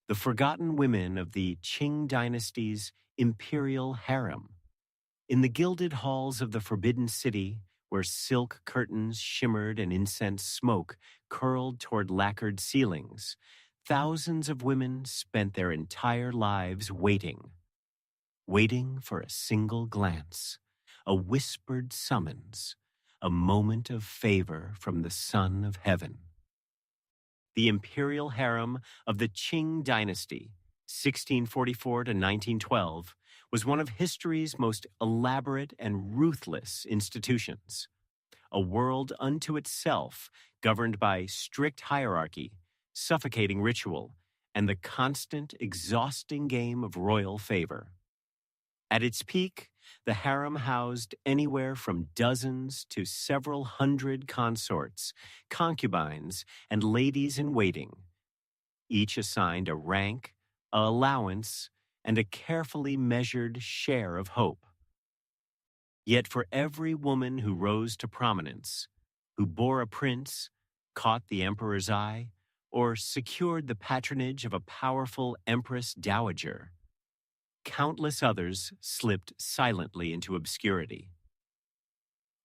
the forgotten women of the Qing dynasty's Imperial Harem. In the gilded halls of the Forbidden City, where silk curtains shimmered and incense smoke curled toward lacquered ceilings, thousands of women spent their entire lives waiting for a single glance, a whispered summons, a moment of favor from the Son of Heaven. The Imperial Harem of the Qing dynasty, 1644 to 1912, was one of history's most elaborate and ruthless institutions. A world unto itself, governed by strict hierarchy, suffocating ritual, and the constant, exhausting game of royal favor. At its peak, the harem housed anywhere from dozens to several hundred consorts, concubines, and ladies-in-waiting, each assigned a rank, a allowance, and a carefully measured share of hope. Yet for every woman who rose to prominence, who bore a prince, caught the emperor's eye, or secured the patronage of a powerful empress dowager, countless others slipped silently into obscurity.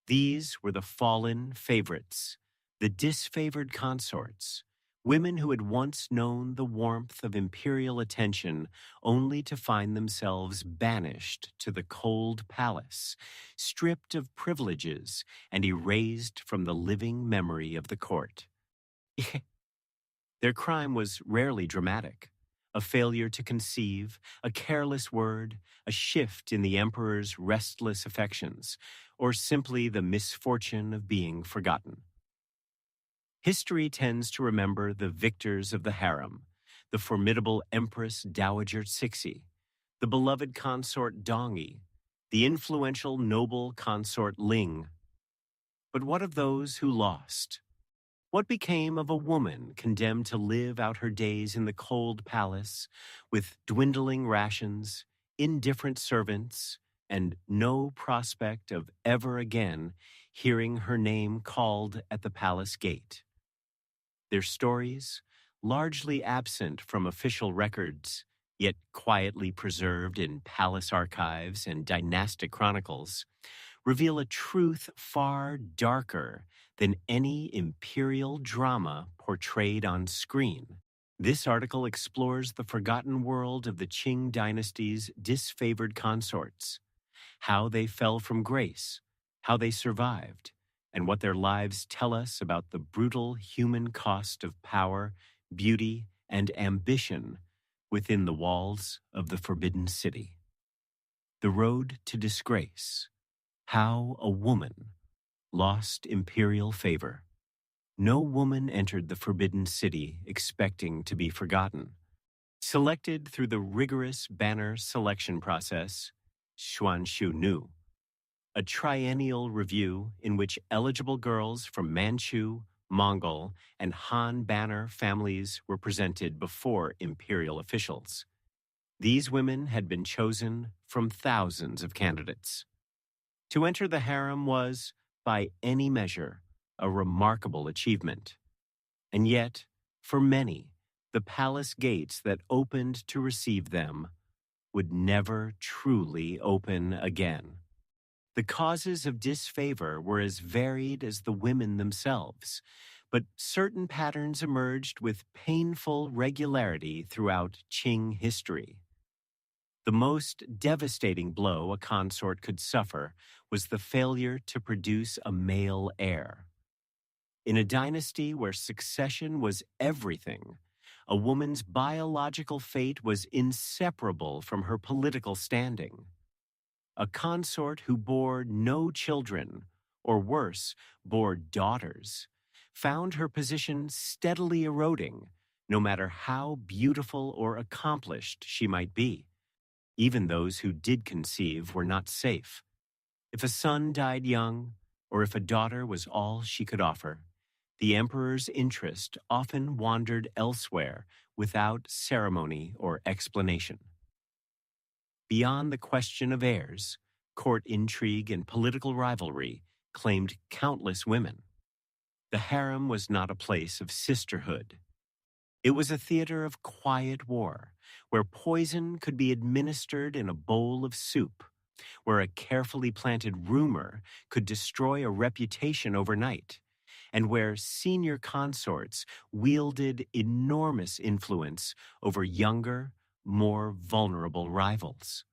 These were the fallen favorites, the disfavored consorts, women who had once known the warmth of imperial attention only to find themselves banished to the cold palace, stripped of privileges and erased from the living memory of the court. Their crime was rarely dramatic. A failure to conceive, a careless word, a shift in the emperor's restless affections, or simply the misfortune of being forgotten. History tends to remember the victors of the harem, the formidable Empress Dowager Cixi, the beloved consort Dongi, the influential noble consort Ling. But what of those who lost? What became of a woman condemned to live out her days in the cold palace with dwindling rations, indifferent servants, and no prospect of ever again hearing her name called at the palace gate? Their stories, largely absent from official records, yet quietly preserved in palace archives and dynastic chronicles, reveal a truth far darker than any imperial drama portrayed on screen. This article explores the forgotten world of the Qing dynasty's disfavored consorts, how they fell from grace, how they survived, and what their lives tell us about the brutal human cost of power, beauty, and ambition within the walls of the Forbidden City. The Road to Disgrace. How a woman lost imperial favor. No woman entered the Forbidden City expecting to be forgotten. Selected through the rigorous banner selection process, Xuanshu Nu, a triennial review in which eligible girls from Manchu, Mongol, and Han banner families were presented before imperial officials. These women had been chosen from thousands of candidates. To enter the harem was, by any measure, a remarkable achievement. And yet, for many, the palace gates that opened to receive them would never truly open again. The causes of disfavor were as varied as the women themselves, but certain patterns emerged with painful regularity throughout Qing history. The most devastating blow a consort could suffer was the failure to produce a male heir. In a dynasty where succession was everything, a woman's biological fate was inseparable from her political standing. A consort who bore no children, or worse, bore daughters, found her position steadily eroding, no matter how beautiful or accomplished she might be. Even those who did conceive were not safe. If a son died young, or if a daughter was all she could offer, the emperor's interest often wandered elsewhere without ceremony or explanation. Beyond the question of heirs, court intrigue and political rivalry claimed countless women. The harem was not a place of sisterhood. It was a theater of quiet war, where poison could be administered in a bowl of soup, where a carefully planted rumor could destroy a reputation overnight, and where senior consorts wielded enormous influence over younger, more vulnerable rivals.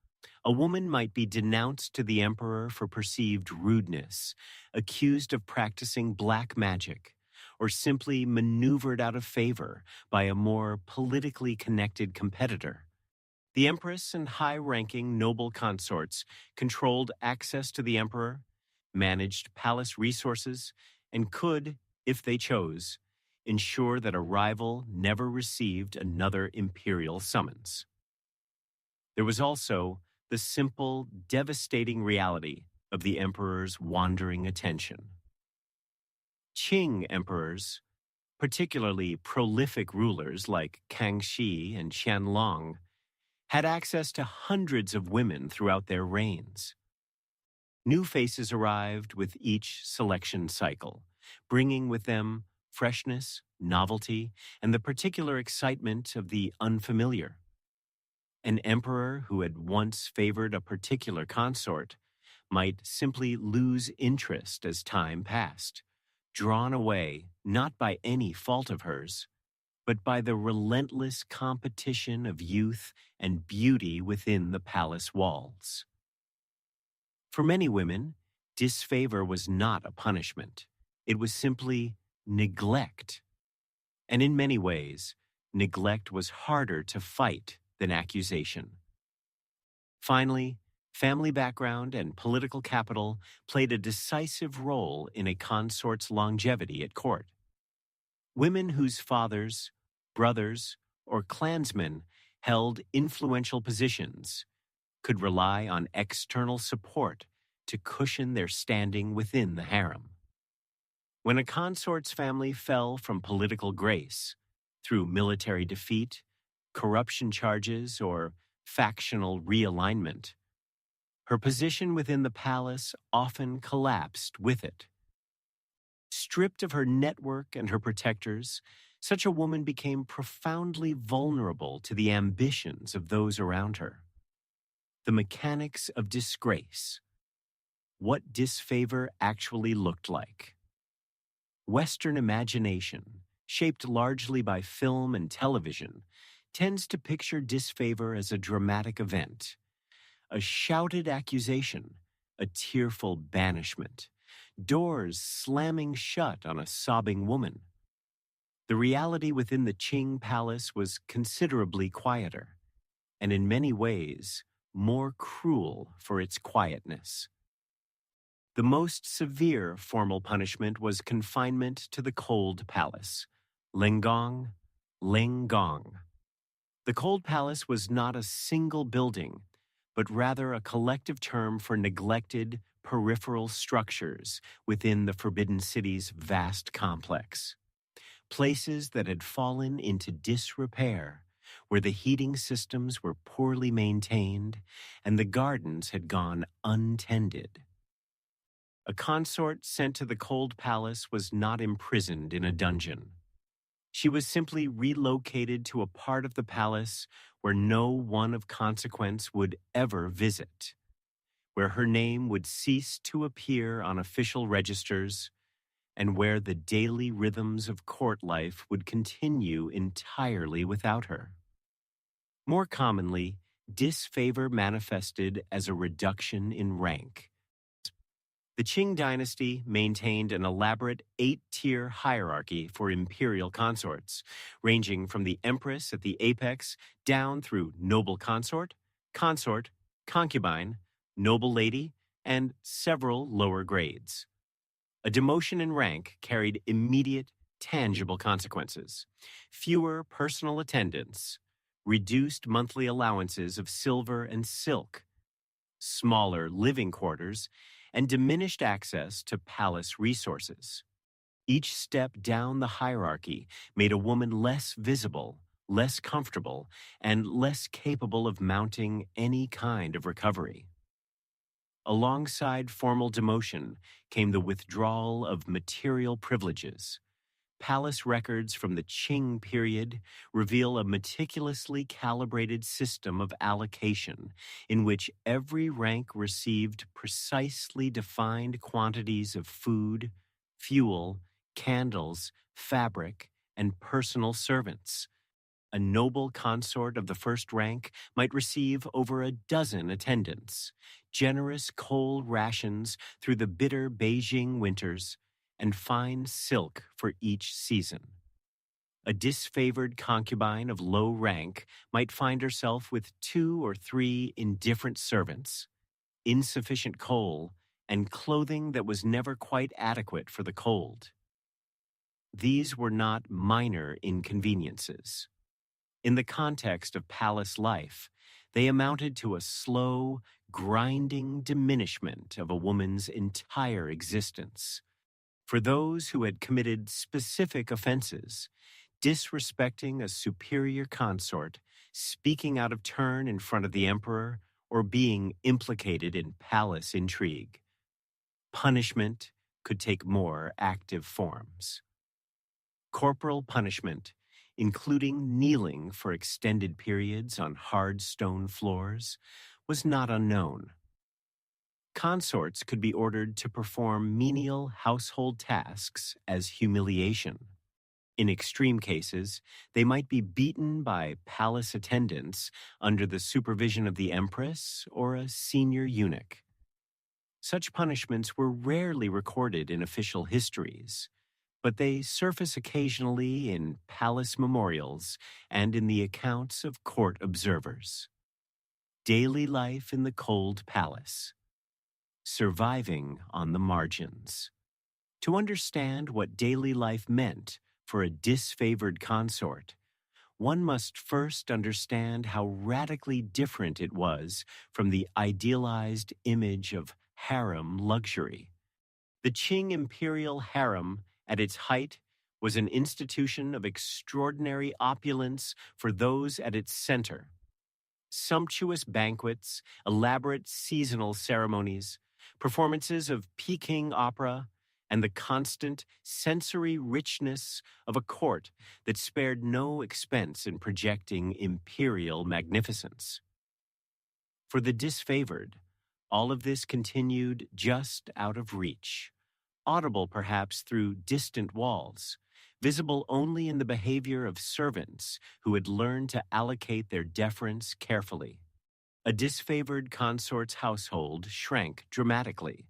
A woman might be denounced to the emperor for perceived rudeness, accused of practicing black magic, or simply maneuvered out of favor by a more politically connected competitor. The empress and high-ranking noble consorts controlled access to the emperor, managed palace resources, and could, if they chose, ensure that a rival never received another imperial summons. There was also the simple, devastating reality of the emperor's wandering attention. Qing emperors, particularly prolific rulers like Kangxi and Qianlong, had access to hundreds of women throughout their reigns. New faces arrived with each selection cycle, bringing with them freshness, novelty, and the particular excitement of the unfamiliar. An emperor who had once favored a particular consort might simply lose interest as time passed, drawn away not by any fault of hers, but by the relentless competition of youth and beauty within the palace walls. For many women, disfavor was not a punishment. It was simply neglect. And in many ways, neglect was harder to fight than accusation. Finally, family background and political capital played a decisive role in a consort's longevity at court. Women whose fathers, brothers, or clansmen held influential positions could rely on external support to cushion their standing within the harem. When a consort's family fell from political grace through military defeat, corruption charges, or factional realignment, her position within the palace often collapsed with it. Stripped of her network and her protectors, such a woman became profoundly vulnerable to the ambitions of those around her. The mechanics of disgrace. What disfavor actually looked like. Western imagination, shaped largely by film and television, tends to picture disfavor as a dramatic event, a shouted accusation, a tearful banishment, doors slamming shut on a sobbing woman. The reality within the Qing palace was considerably quieter, and in many ways, more cruel for its quietness. The most severe formal punishment was confinement to the Cold Palace, Lengong, Lenggong. The Cold Palace was not a single building, but rather a collective term for neglected, peripheral structures within the Forbidden City's vast complex. Places that had fallen into disrepair, where the heating systems were poorly maintained and the gardens had gone untended. A consort sent to the Cold Palace was not imprisoned in a dungeon. She was simply relocated to a part of the palace where no one of consequence would ever visit, where her name would cease to appear on official registers, and where the daily rhythms of court life would continue entirely without her. More commonly, disfavor manifested as a reduction in rank. The Qing dynasty maintained an elaborate 8-tier hierarchy for imperial consorts, ranging from the empress at the apex down through noble consort, concubine, noble lady, and several lower grades. A demotion in rank carried immediate, tangible consequences: fewer personal attendants, reduced monthly allowances of silver and silk, smaller living quarters, and diminished access to palace resources. Each step down the hierarchy made a woman less visible, less comfortable, and less capable of mounting any kind of recovery. Alongside formal demotion came the withdrawal of material privileges, Palace records from the Qing period reveal a meticulously calibrated system of allocation in which every rank received precisely defined quantities of food, fuel, candles, fabric, and personal servants. A noble consort of the first rank might receive over a dozen attendants, generous coal rations through the bitter Beijing winters, and fine silk for each season. A disfavored concubine of low rank might find herself with 2 or 3 indifferent servants, insufficient coal, and clothing that was never quite adequate for the cold. These were not minor inconveniences. In the context of palace life, they amounted to a slow, grinding diminishment of a woman's entire existence. For those who had committed specific offenses, disrespecting a superior consort, speaking out of turn in front of the emperor, or being implicated in palace intrigue, punishment could take more active forms. Corporal punishment, including kneeling for extended periods on hard stone floors, was not unknown. Consorts could be ordered to perform menial household tasks as humiliation. In extreme cases, they might be beaten by palace attendants under the supervision of the empress or a senior eunuch. Such punishments were rarely recorded in official histories, but they surface occasionally in palace memorials and in the accounts of court observers. Daily life in the cold palace. Surviving on the margins. To understand what daily life meant for a disfavored consort, one must first understand how radically different it was from the idealized image of harem luxury. The Qing Imperial Harem, at its height, was an institution of extraordinary opulence for those at its center. Sumptuous banquets, elaborate seasonal ceremonies, performances of Peking opera, and the constant sensory richness of a court that spared no expense in projecting imperial magnificence. For the disfavored, all of this continued just out of reach, audible perhaps through distant walls, visible only in the behavior of servants who had learned to allocate their deference carefully. A disfavored consort's household shrank dramatically.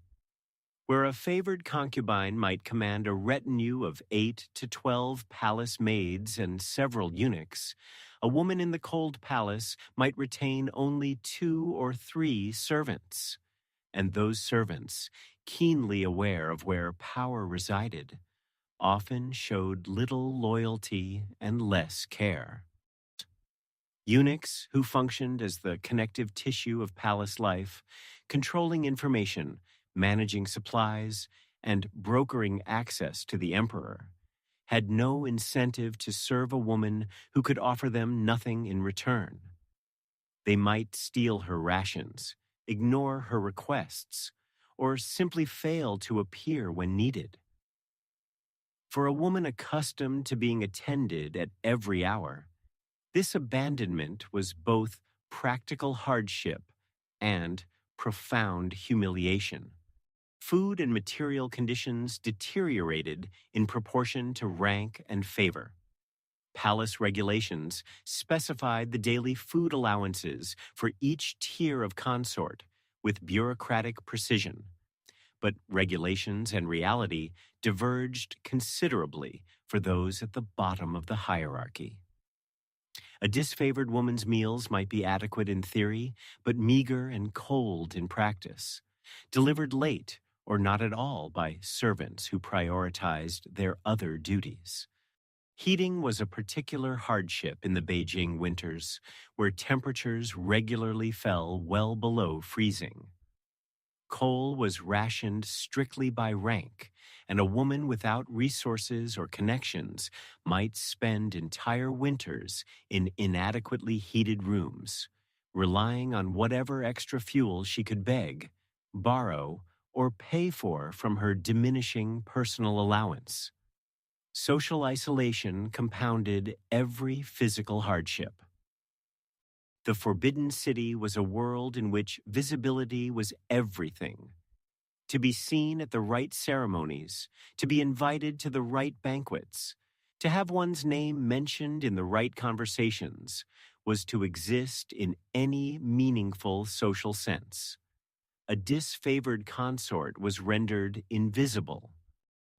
Where a favored concubine might command a retinue of 8 to 12 palace maids and several eunuchs, a woman in the cold palace might retain only 2 or 3 servants. And those servants, keenly aware of where power resided, often showed little loyalty and less care. Eunuchs, who functioned as the connective tissue of palace life, controlling information, managing supplies, and brokering access to the emperor, had no incentive to serve a woman who could offer them nothing in return. They might steal her rations, ignore her requests, or simply fail to appear when needed. For a woman accustomed to being attended at every hour, this abandonment was both practical hardship and profound humiliation. Food and material conditions deteriorated in proportion to rank and favor. Palace regulations specified the daily food allowances for each tier of consort with bureaucratic precision, but regulations and reality diverged considerably for those at the bottom of the hierarchy. A disfavored woman's meals might be adequate in theory, but meager and cold in practice, delivered late or not at all by servants who prioritized their other duties. Heating was a particular hardship in the Beijing winters, where temperatures regularly fell well below freezing. Coal was rationed strictly by rank, and a woman without resources or connections might spend entire winters in inadequately heated rooms, relying on whatever extra fuel she could beg, borrow, or pay for from her diminishing personal allowance. social isolation compounded every physical hardship. The Forbidden City was a world in which visibility was everything. To be seen at the right ceremonies, to be invited to the right banquets, to have one's name mentioned in the right conversations, was to exist in any meaningful social sense. A disfavored consort was rendered invisible.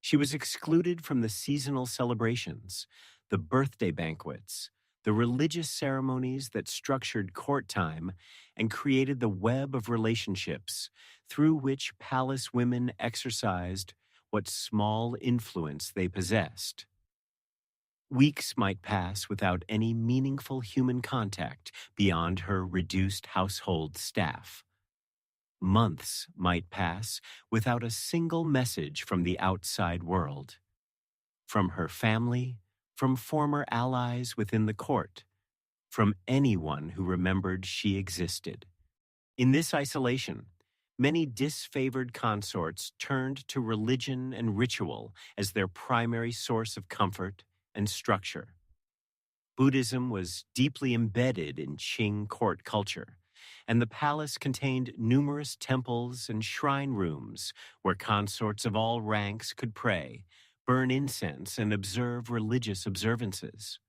She was excluded from the seasonal celebrations, the birthday banquets, the religious ceremonies that structured court time and created the web of relationships through which palace women exercised what small influence they possessed. Weeks might pass without any meaningful human contact beyond her reduced household staff. Months might pass without a single message from the outside world. From her family, from former allies within the court, from anyone who remembered she existed. In this isolation, many disfavored consorts turned to religion and ritual as their primary source of comfort and structure. Buddhism was deeply embedded in Qing court culture, and the palace contained numerous temples and shrine rooms where consorts of all ranks could pray, burn incense, and observe religious observances.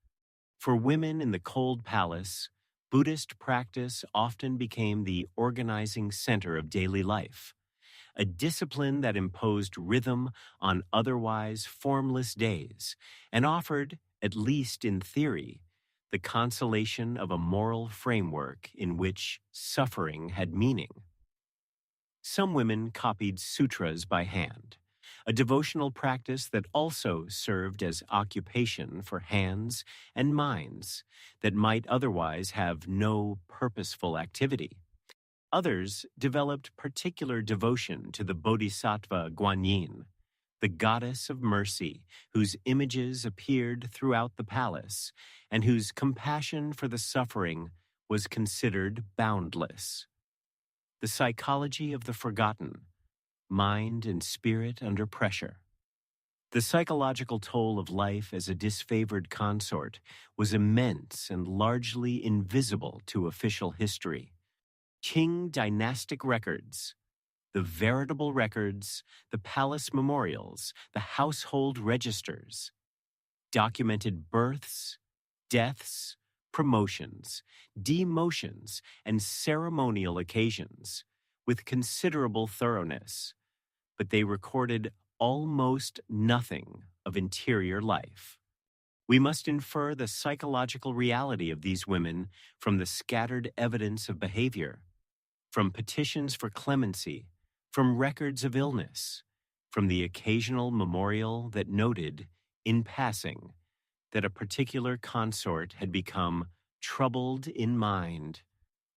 For women in the cold palace, Buddhist practice often became the organizing center of daily life, a discipline that imposed rhythm on otherwise formless days and offered, at least in theory, the consolation of a moral framework in which suffering had meaning. Some women copied sutras by hand, a devotional practice that also served as occupation for hands and minds that might otherwise have no purposeful activity. Others developed particular devotion to the Bodhisattva Guanyin, the goddess of mercy, whose images appeared throughout the palace and whose compassion for the suffering was considered boundless. The psychology of the forgotten, mind and spirit under pressure. The psychological toll of life as a disfavored consort was immense and largely invisible to official history. Qing dynastic records, the veritable records, the palace memorials, the household registers, documented births, deaths, promotions, demotions, and ceremonial occasions with considerable thoroughness, but they recorded almost nothing of interior life. We must infer the psychological reality of these women from the scattered evidence of behavior, from petitions for clemency, from records of illness, from the occasional memorial that noted, in passing, that a particular consort had become troubled in mind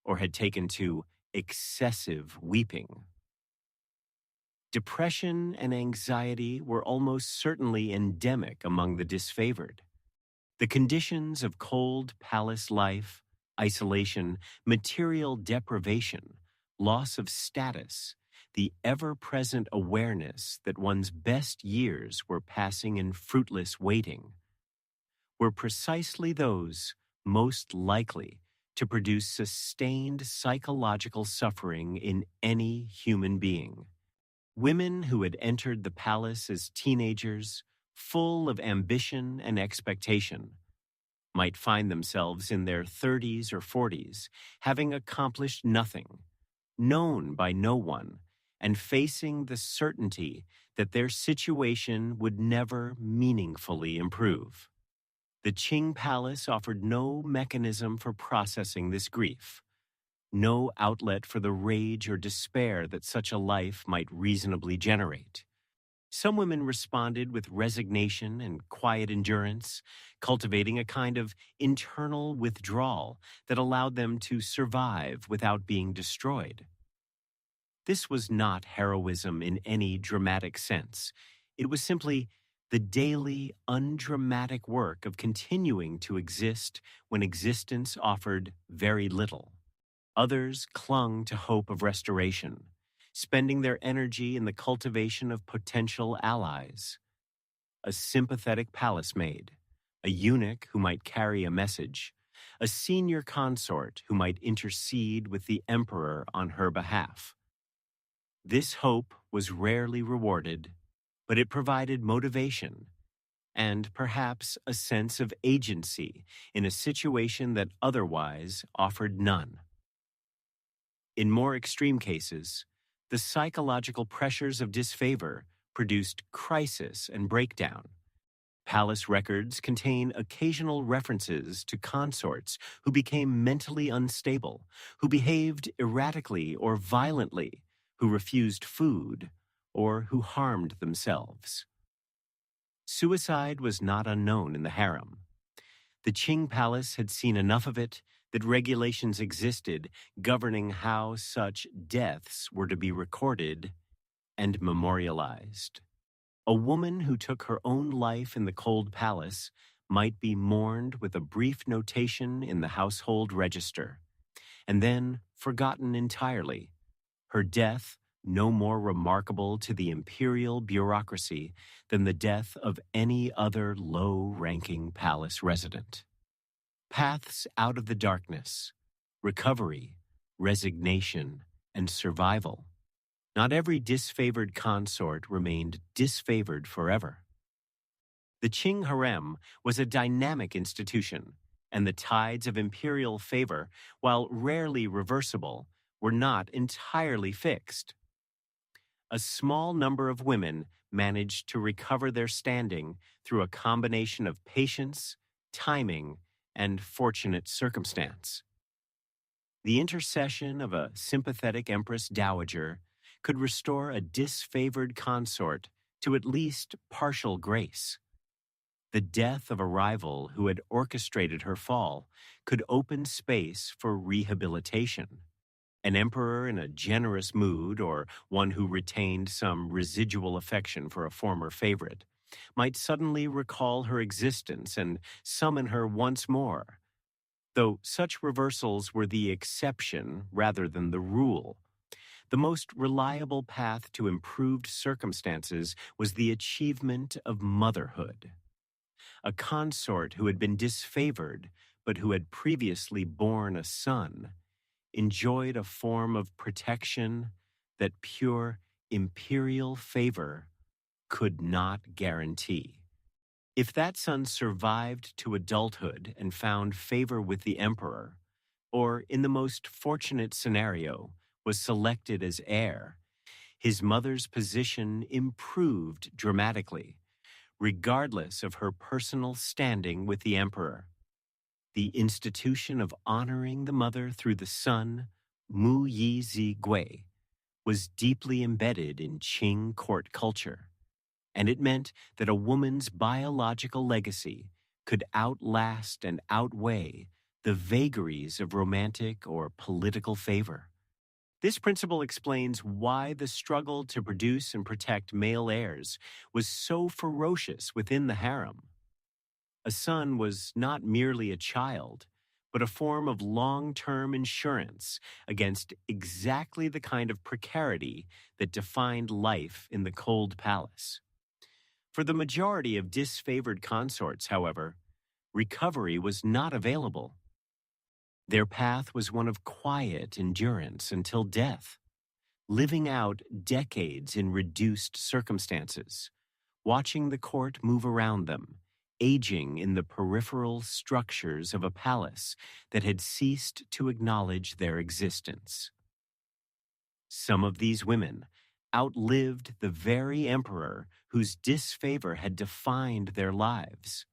or had taken to excessive weeping. Depression and anxiety were almost certainly endemic among the disfavored. The conditions of cold palace life, isolation, material deprivation, loss of status, the ever-present awareness that one's best years were passing in fruitless waiting, were precisely those most likely to produce sustained psychological suffering in any human being. Women who had entered the palace as teenagers, full of ambition and expectation, might find themselves in their 30s or 40s, having accomplished nothing, known by no one, and facing the certainty that their situation would never meaningfully improve. The Qing palace offered no mechanism for processing this grief, no outlet for the rage or despair that such a life might reasonably generate. Some women responded with resignation and quiet endurance, cultivating a kind of internal withdrawal that allowed them to survive without being destroyed. This was not heroism in any dramatic sense. It was simply the daily, undramatic work of continuing to exist when existence offered very little. Others clung to hope of restoration, spending their energy in the cultivation of potential allies. a sympathetic palace maid, a eunuch who might carry a message, a senior consort who might intercede with the emperor on her behalf. This hope was rarely rewarded, but it provided motivation and perhaps a sense of agency in a situation that otherwise offered none. In more extreme cases, the psychological pressures of disfavor produced crisis and breakdown. Palace records contain occasional references to consorts who became mentally unstable, who behaved erratically or violently, who refused food, or who harmed themselves. Suicide was not unknown in the harem. The Qing palace had seen enough of it that regulations existed governing how such deaths were to be recorded and memorialized. A woman who took her own life in the cold palace might be mourned with a brief notation in the household register, and then forgotten entirely, her death no more remarkable to the imperial bureaucracy than the death of any other low-ranking palace resident. Paths out of the darkness, recovery, resignation, and survival. Not every disfavored consort remained disfavored forever. The Qing harem was a dynamic institution, and the tides of imperial favor, while rarely reversible, were not entirely fixed. A small number of women managed to recover their standing through a combination of patience, timing, and fortunate circumstance. The intercession of a sympathetic empress dowager could restore a disfavored consort to at least partial grace. The death of a rival who had orchestrated her fall could open space for rehabilitation. An emperor in a generous mood, or one who retained some residual affection for a former favorite, might suddenly recall her existence and summon her once more, though such reversals were the exception rather than the rule. The most reliable path to improved circumstances was the achievement of motherhood. A consort who had been disfavored, but who had previously borne a son, enjoyed a form of protection that pure imperial favor could not guarantee. If that son survived to adulthood and found favor with the emperor, or in the most fortunate scenario, was selected as heir, his mother's position improved dramatically, regardless of her personal standing with the emperor. The institution of honoring the mother through the son, Mu Yi Zi Gui, was deeply embedded in Qing court culture, and it meant that a woman's biological legacy could outlast and outweigh the vagaries of romantic or political favor. This principle explains why the struggle to produce and protect male heirs was so ferocious within the harem. A son was not merely a child, but a form of long-term insurance against exactly the kind of precarity that defined life in the cold palace. For the majority of disfavored consorts, however, recovery was not available. Their path was one of quiet endurance until death, living out decades in reduced circumstances, watching the court move around them, aging in the peripheral structures of a palace that had ceased to acknowledge their existence. Some of these women outlived the very emperor whose disfavor had defined their lives,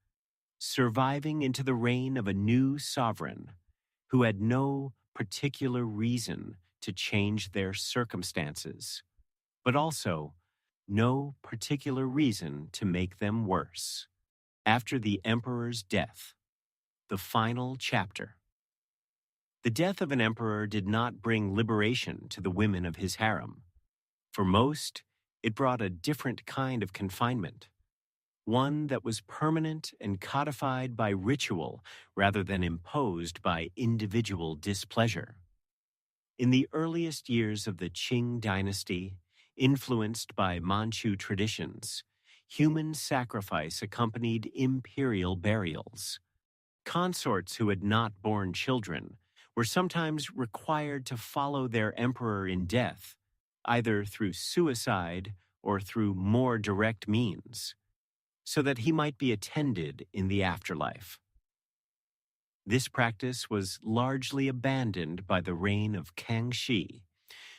surviving into the reign of a new sovereign who had no particular reason to change their circumstances, but also no particular reason to make them worse. After the emperor's death, the final chapter. The death of an emperor did not bring liberation to the women of his harem. For most, it brought a different kind of confinement, one that was permanent and codified by ritual rather than imposed by individual displeasure. In the earliest years of the Qing dynasty, influenced by Manchu traditions, human sacrifice accompanied imperial burials. Consorts who had not borne children were sometimes required to follow their emperor in death, either through suicide or through more direct means, so that he might be attended in the afterlife. This practice was largely abandoned by the reign of Kangxi,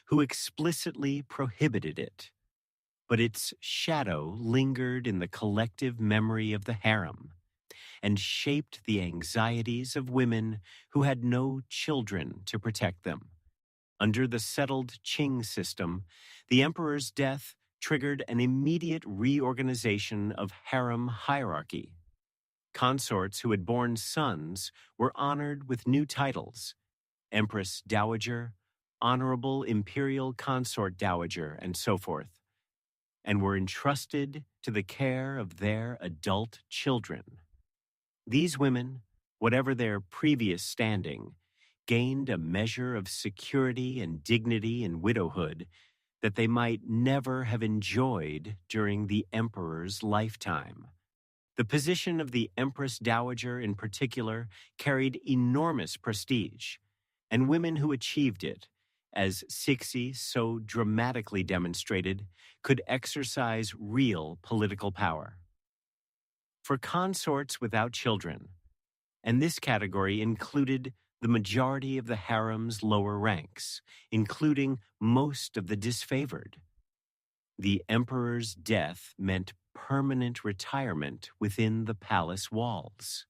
who explicitly prohibited it, but its shadow lingered in the collective memory of the harem and shaped the anxieties of women who had no children to protect them. Under the settled Qing system, the emperor's death triggered an immediate reorganization of harem hierarchy. Consorts who had borne sons were honored with new titles: Empress Dowager, Honorable Imperial Consort Dowager, and so forth, and were entrusted to the care of their adult children. These women, whatever their previous standing, gained a measure of security and dignity in widowhood that they might never have enjoyed during the emperor's lifetime. The position of the Empress Dowager in particular carried enormous prestige, and women who achieved it, as Cixi so dramatically demonstrated, could exercise real political power. For consorts without children, and this category included the majority of the harem's lower ranks, including most of the disfavored, the emperor's death meant permanent retirement within the palace walls.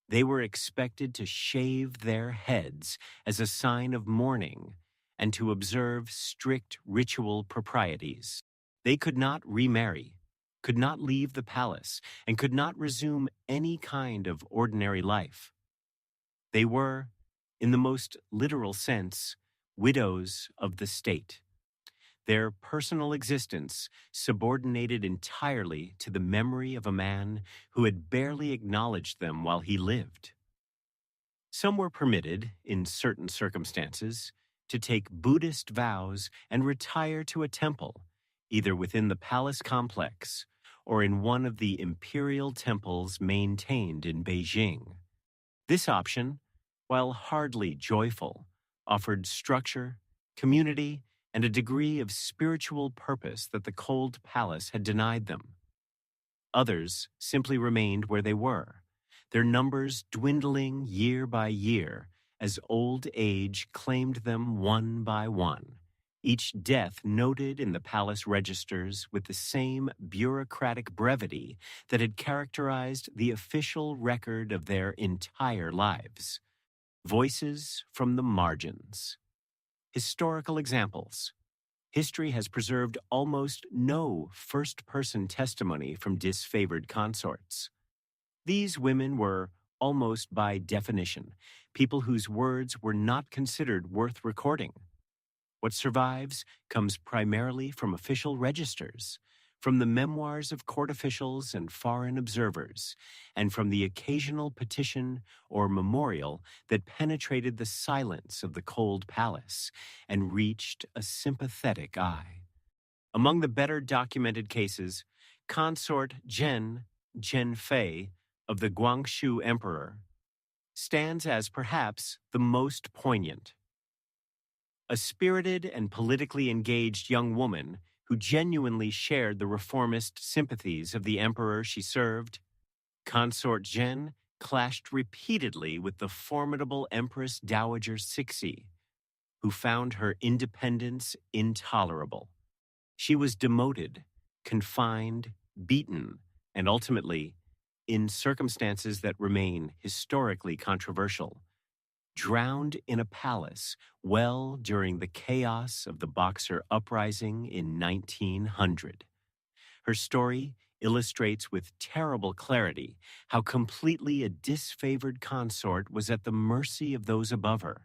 They were expected to shave their heads as a sign of mourning and to observe strict ritual proprieties. They could not remarry, could not leave the palace, and could not resume any kind of ordinary life. They were, in the most literal sense, widows of the state. Their personal existence subordinated entirely to the memory of a man who had barely acknowledged them while he lived. Some were permitted, in certain circumstances, to take Buddhist vows and retire to a temple, either within the palace complex or in one of the imperial temples maintained in Beijing. This option, while hardly joyful, offered structure, community, and a degree of spiritual purpose that the cold palace had denied them. Others simply remained where they were, their numbers dwindling year by year as old age claimed them one by one, each death noted in the palace registers with the same bureaucratic brevity that had characterized the official record of their entire lives. Voices from the margins. Historical examples. History has preserved almost no first-person testimony from disfavored consorts. These women were, almost by definition, people whose words were not considered worth recording. What survives comes primarily from official registers, from the memoirs of court officials and foreign observers, and from the occasional petition or memorial that penetrated the silence of the cold palace and reached a sympathetic eye. Among the better documented cases, consort Zhenfei of the Guangxu Emperor stands as perhaps the most poignant. A spirited and politically engaged young woman who genuinely shared the reformist sympathies of the emperor she served, Consort Zhen clashed repeatedly with the formidable Empress Dowager Cixi, who found her independence intolerable. She was demoted, confined, beaten, and ultimately, in circumstances that remain historically controversial, drowned in a palace well during the chaos of the Boxer Uprising in 1900. Her story illustrates with terrible clarity how completely a disfavored consort was at the mercy of those above her.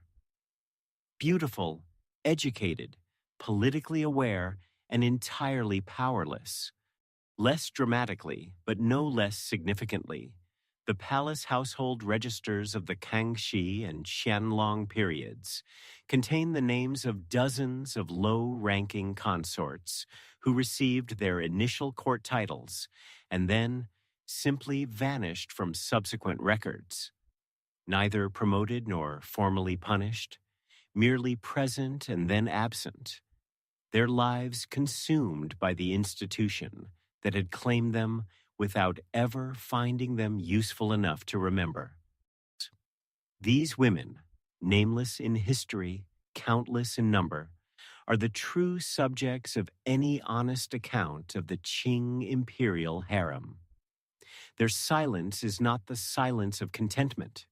Beautiful, educated, politically aware, and entirely powerless. Less dramatically, but no less significantly, the palace household registers of the Kangxi and Qianlong periods contain the names of dozens of low-ranking consorts who received their initial court titles and then simply vanished from subsequent records, neither promoted nor formally punished, merely present and then absent, their lives consumed by the institution that had claimed them without ever finding them useful enough to remember. These women, nameless in history, countless in number, are the true subjects of any honest account of the Qing Imperial Harem. Their silence is not the silence of contentment.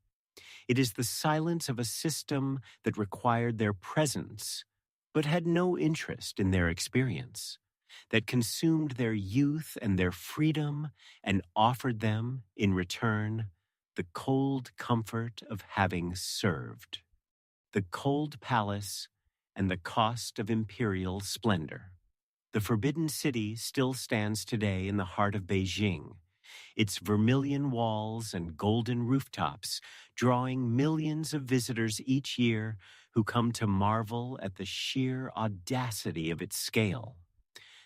It is the silence of a system that required their presence, but had no interest in their experience, that consumed their youth and their freedom and offered them, in return, the cold comfort of having served, the cold palace, and the cost of imperial splendor. The Forbidden City still stands today in the heart of Beijing, its vermilion walls and golden rooftops drawing millions of visitors each year who come to marvel at the sheer audacity of its scale,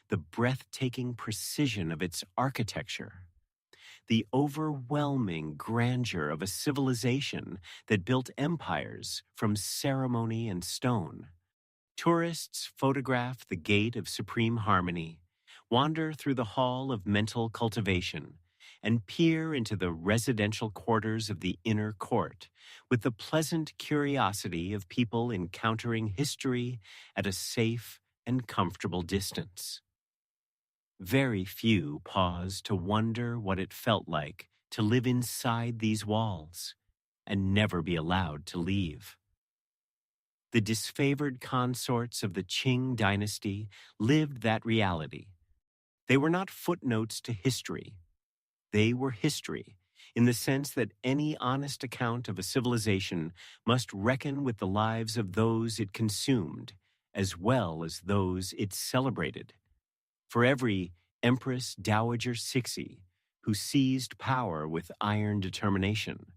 the breathtaking precision of its architecture, the overwhelming grandeur of a civilization that built empires from ceremony and stone. Tourists photograph the gate of supreme harmony, wander through the hall of mental cultivation, and peer into the residential quarters of the inner court with the pleasant curiosity of people encountering history at a safe and comfortable distance. Very few pause to wonder what it felt like to live inside these walls and never be allowed to leave. The disfavored consorts of the Qing dynasty lived that reality. They were not footnotes to history. They were history, in the sense that any honest account of a civilization must reckon with the lives of those it consumed, as well as those it celebrated. For every Empress Dowager Cixi, who seized power with iron determination,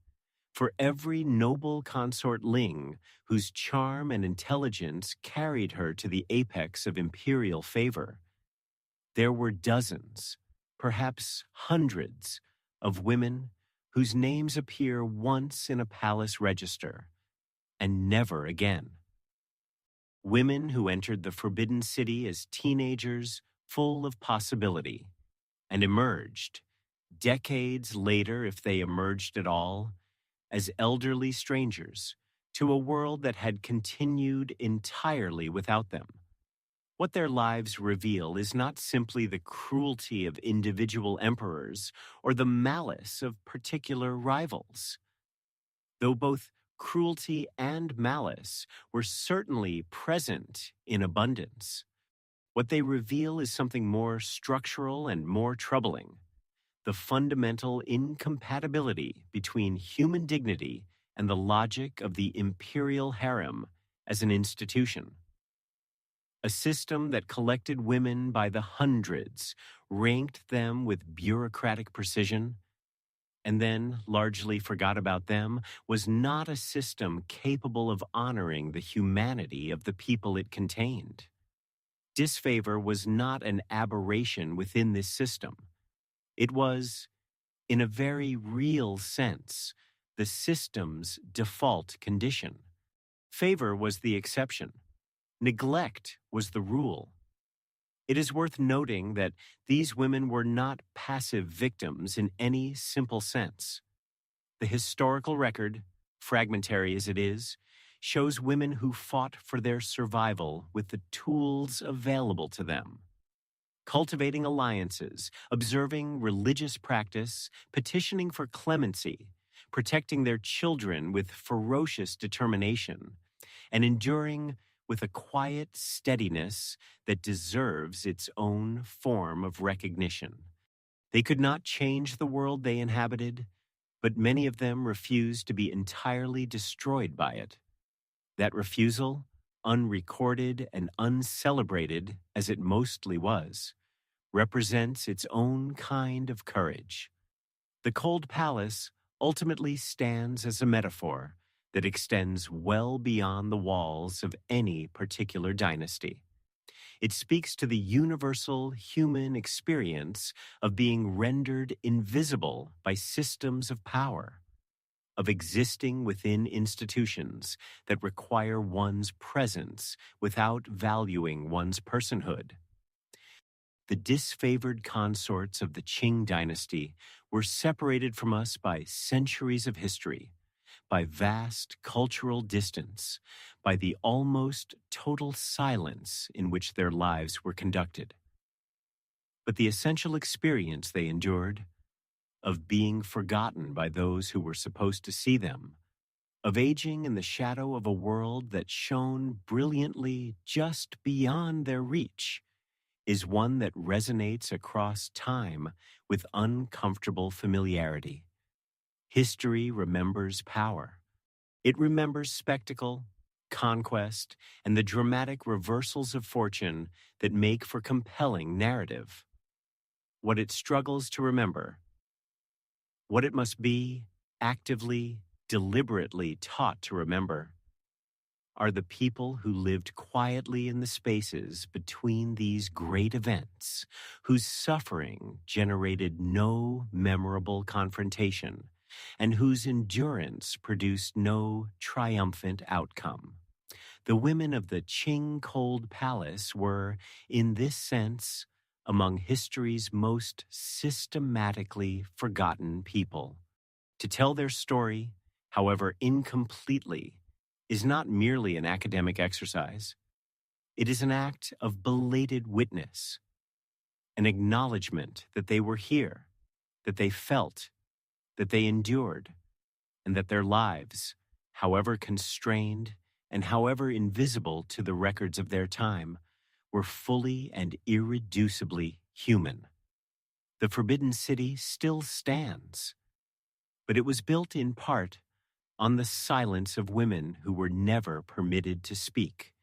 for every noble consort Ling, whose charm and intelligence carried her to the apex of imperial favor, there were dozens, perhaps hundreds, of women whose names appear once in a palace register and never again. Women who entered the Forbidden City as teenagers full of possibility and emerged, decades later if they emerged at all, as elderly strangers to a world that had continued entirely without them. What their lives reveal is not simply the cruelty of individual emperors or the malice of particular rivals. Though both cruelty and malice were certainly present in abundance, what they reveal is something more structural and more troubling: the fundamental incompatibility between human dignity and the logic of the Imperial Harem as an institution. A system that collected women by the hundreds, ranked them with bureaucratic precision, and then largely forgot about them, was not a system capable of honoring the humanity of the people it contained. Disfavor was not an aberration within this system. It was, in a very real sense, the system's default condition. Favor was the exception. Neglect was the rule. It is worth noting that these women were not passive victims in any simple sense. The historical record, fragmentary as it is, shows women who fought for their survival with the tools available to them. Cultivating alliances, observing religious practice, petitioning for clemency, protecting their children with ferocious determination, and enduring with a quiet steadiness that deserves its own form of recognition. They could not change the world they inhabited, but many of them refused to be entirely destroyed by it. That refusal, unrecorded and uncelebrated as it mostly was, represents its own kind of courage. The cold palace ultimately stands as a metaphor that extends well beyond the walls of any particular dynasty. It speaks to the universal human experience of being rendered invisible by systems of power, of existing within institutions that require one's presence without valuing one's personhood. The disfavored consorts of the Qing dynasty were separated from us by centuries of history, by vast cultural distance, by the almost total silence in which their lives were conducted. But the essential experience they endured, of being forgotten by those who were supposed to see them, of aging in the shadow of a world that shone brilliantly just beyond their reach, is one that resonates across time with uncomfortable familiarity. History remembers power. It remembers spectacle, conquest, and the dramatic reversals of fortune that make for compelling narrative. What it struggles to remember, what it must be actively, deliberately taught to remember, are the people who lived quietly in the spaces between these great events, whose suffering generated no memorable confrontation, and whose endurance produced no triumphant outcome. The women of the Qing Cold Palace were, in this sense, among history's most systematically forgotten people. To tell their story, however incompletely, is not merely an academic exercise. It is an act of belated witness, an acknowledgement that they were here, that they felt, that they endured, and that their lives, however constrained and however invisible to the records of their time, were fully and irreducibly human. The Forbidden City still stands, but it was built in part on the silence of women who were never permitted to speak.